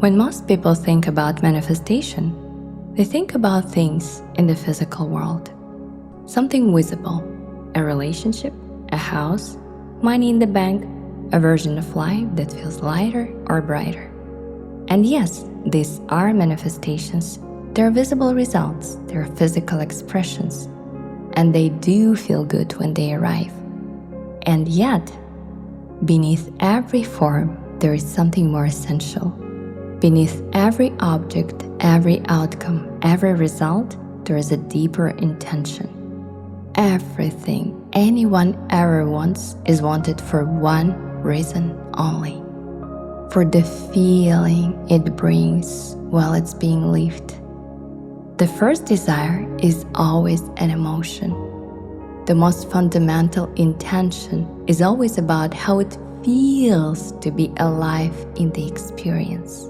When most people think about manifestation, they think about things in the physical world. Something visible, a relationship, a house, money in the bank, a version of life that feels lighter or brighter. And yes, these are manifestations. They're visible results, they're physical expressions, and they do feel good when they arrive. And yet, beneath every form, there is something more essential. Beneath every object, every outcome, every result, there is a deeper intention. Everything anyone ever wants is wanted for one reason only. For the feeling it brings while it's being lived. The first desire is always an emotion. The most fundamental intention is always about how it feels to be alive in the experience.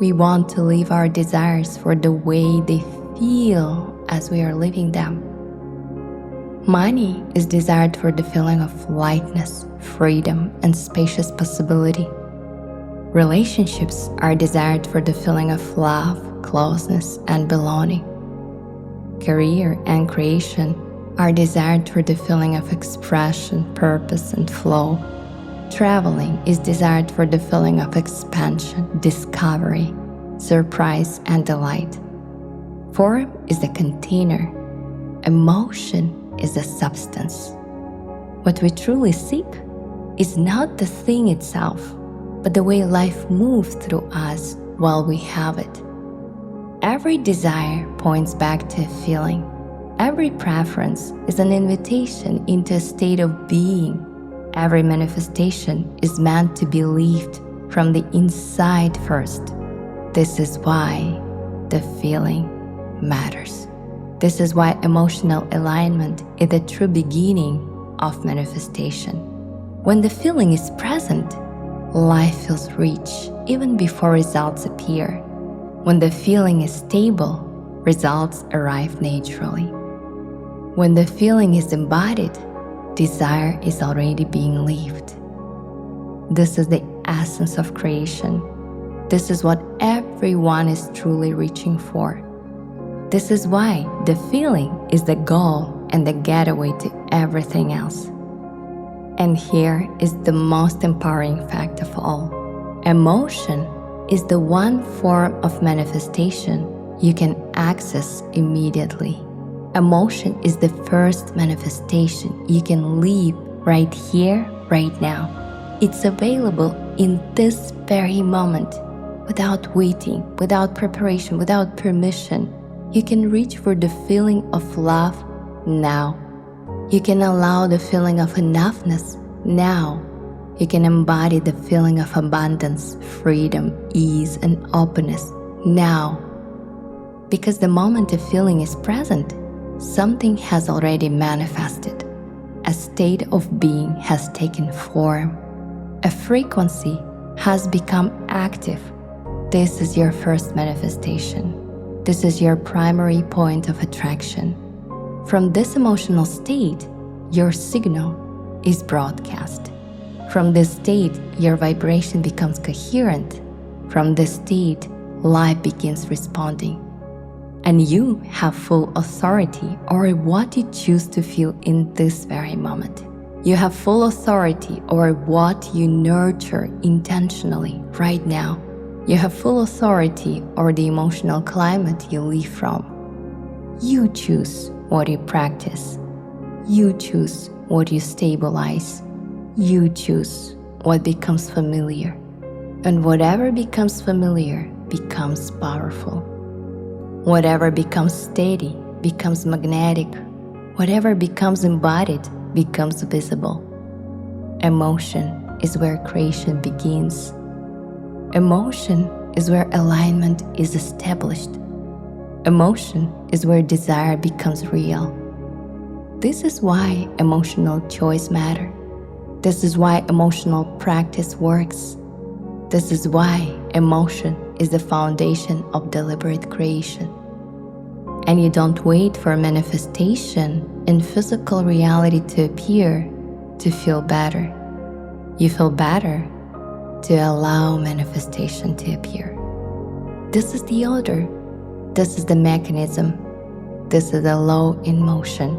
We want to live our desires for the way they feel as we are living them. Money is desired for the feeling of lightness, freedom, and spacious possibility. Relationships are desired for the feeling of love, closeness, and belonging. Career and creation are desired for the feeling of expression, purpose, and flow. Traveling is desired for the feeling of expansion, discovery, surprise, and delight. Form is the container. Emotion is the substance. What we truly seek is not the thing itself, but the way life moves through us while we have it. Every desire points back to a feeling. Every preference is an invitation into a state of being. Every manifestation is meant to be lived from the inside first. This is why the feeling matters. This is why emotional alignment is the true beginning of manifestation. When the feeling is present, life feels rich even before results appear. When the feeling is stable, results arrive naturally. When the feeling is embodied, desire is already being lived. This is the essence of creation. This is what everyone is truly reaching for. This is why the feeling is the goal and the getaway to everything else. And here is the most empowering fact of all. Emotion is the one form of manifestation you can access immediately. Emotion is the first manifestation you can live right here, right now. It's available in this very moment, without waiting, without preparation, without permission. You can reach for the feeling of love now. You can allow the feeling of enoughness now. You can embody the feeling of abundance, freedom, ease, and openness now. Because the moment the feeling is present, something has already manifested. A state of being has taken form. A frequency has become active. This is your first manifestation. This is your primary point of attraction. From this emotional state, your signal is broadcast. From this state, your vibration becomes coherent. From this state, life begins responding. And you have full authority over what you choose to feel in this very moment. You have full authority over what you nurture intentionally right now. You have full authority over the emotional climate you live from. You choose what you practice. You choose what you stabilize. You choose what becomes familiar. And whatever becomes familiar becomes powerful. Whatever becomes steady becomes magnetic. Whatever becomes embodied becomes visible. Emotion is where creation begins. Emotion is where alignment is established. Emotion is where desire becomes real. This is why emotional choice matters. This is why emotional practice works. This is why emotion is the foundation of deliberate creation. And you don't wait for manifestation in physical reality to appear to feel better. You feel better to allow manifestation to appear. This is the order. This is the mechanism. This is the law in motion.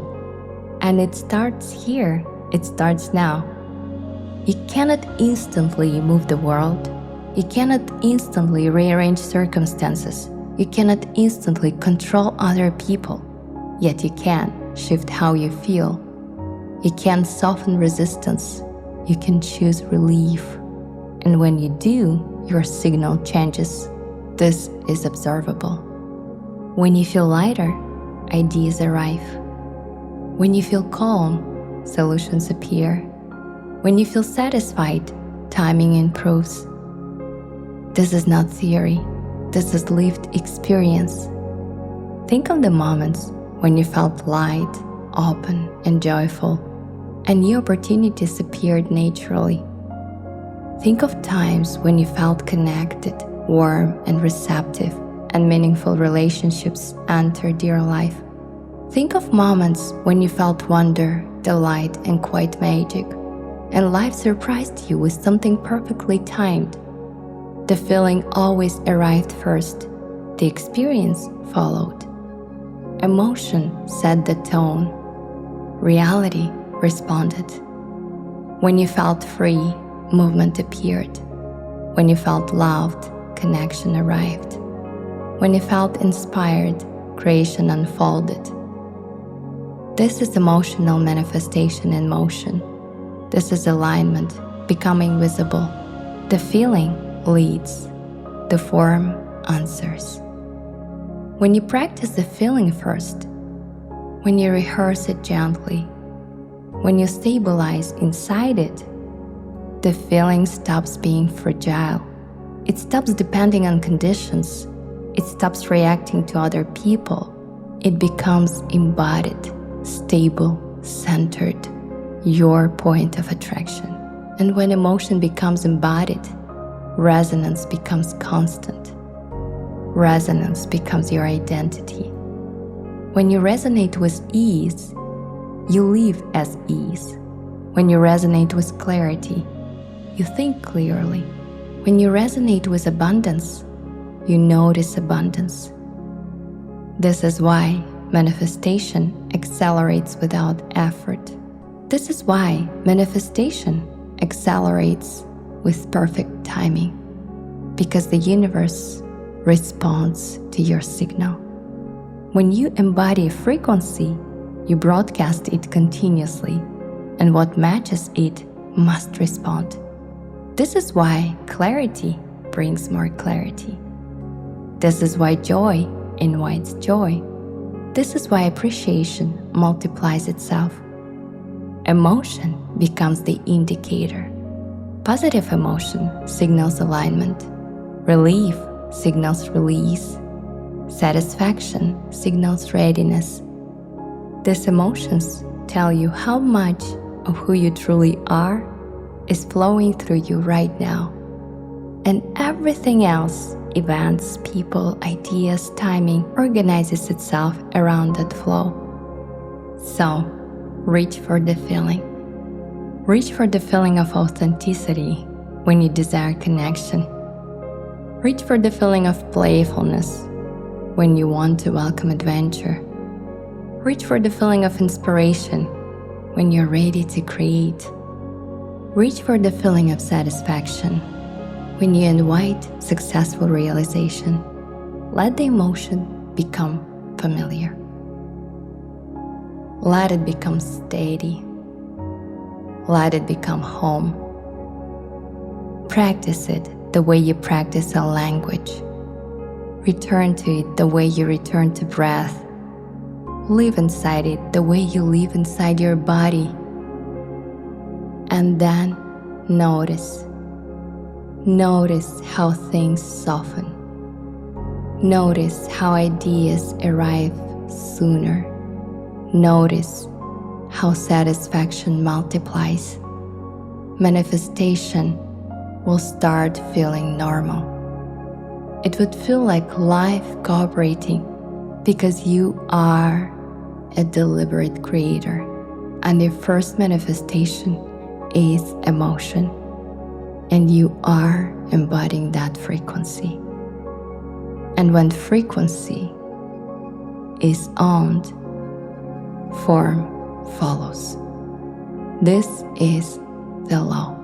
And it starts here. It starts now. You cannot instantly move the world. You cannot instantly rearrange circumstances. You cannot instantly control other people. Yet you can shift how you feel. You can soften resistance. You can choose relief. And when you do, your signal changes. This is observable. When you feel lighter, ideas arrive. When you feel calm, solutions appear. When you feel satisfied, timing improves. This is not theory. This is lived experience. Think of the moments when you felt light, open, and joyful, and new opportunities appeared naturally. Think of times when you felt connected, warm, and receptive, and meaningful relationships entered your life. Think of moments when you felt wonder, delight, and quiet magic, and life surprised you with something perfectly timed. The feeling always arrived first. The experience followed. Emotion set the tone. Reality responded. When you felt free, movement appeared. When you felt loved, connection arrived. When you felt inspired, creation unfolded. This is emotional manifestation in motion. This is alignment, becoming visible. The feeling leads. The form answers. When you practice the feeling first, when you rehearse it gently, when you stabilize inside it, the feeling stops being fragile. It stops depending on conditions. It stops reacting to other people. It becomes embodied, stable, centered, your point of attraction. And when emotion becomes embodied, resonance becomes constant. Resonance becomes your identity. When you resonate with ease, you live as ease. When you resonate with clarity, you think clearly. When you resonate with abundance, you notice abundance. This is why manifestation accelerates without effort. This is why manifestation accelerates with perfect timing, because the universe responds to your signal. When you embody a frequency, you broadcast it continuously, and what matches it must respond. This is why clarity brings more clarity. This is why joy invites joy. This is why appreciation multiplies itself. Emotion becomes the indicator. Positive emotion signals alignment. Relief signals release. Satisfaction signals readiness. These emotions tell you how much of who you truly are is flowing through you right now. And everything else, events, people, ideas, timing, organizes itself around that flow. So, reach for the feeling. Reach for the feeling of authenticity when you desire connection. Reach for the feeling of playfulness when you want to welcome adventure. Reach for the feeling of inspiration when you're ready to create. Reach for the feeling of satisfaction when you invite successful realization. Let the emotion become familiar. Let it become steady. Let it become home. Practice it the way you practice a language. Return to it the way you return to breath. Live inside it the way you live inside your body. And then notice. Notice how things soften. Notice how ideas arrive sooner. Notice how satisfaction multiplies. Manifestation will start feeling normal. It would feel like life cooperating because you are a deliberate creator, and your first manifestation is emotion, and you are embodying that frequency. And when frequency is owned, form follows. This is the law.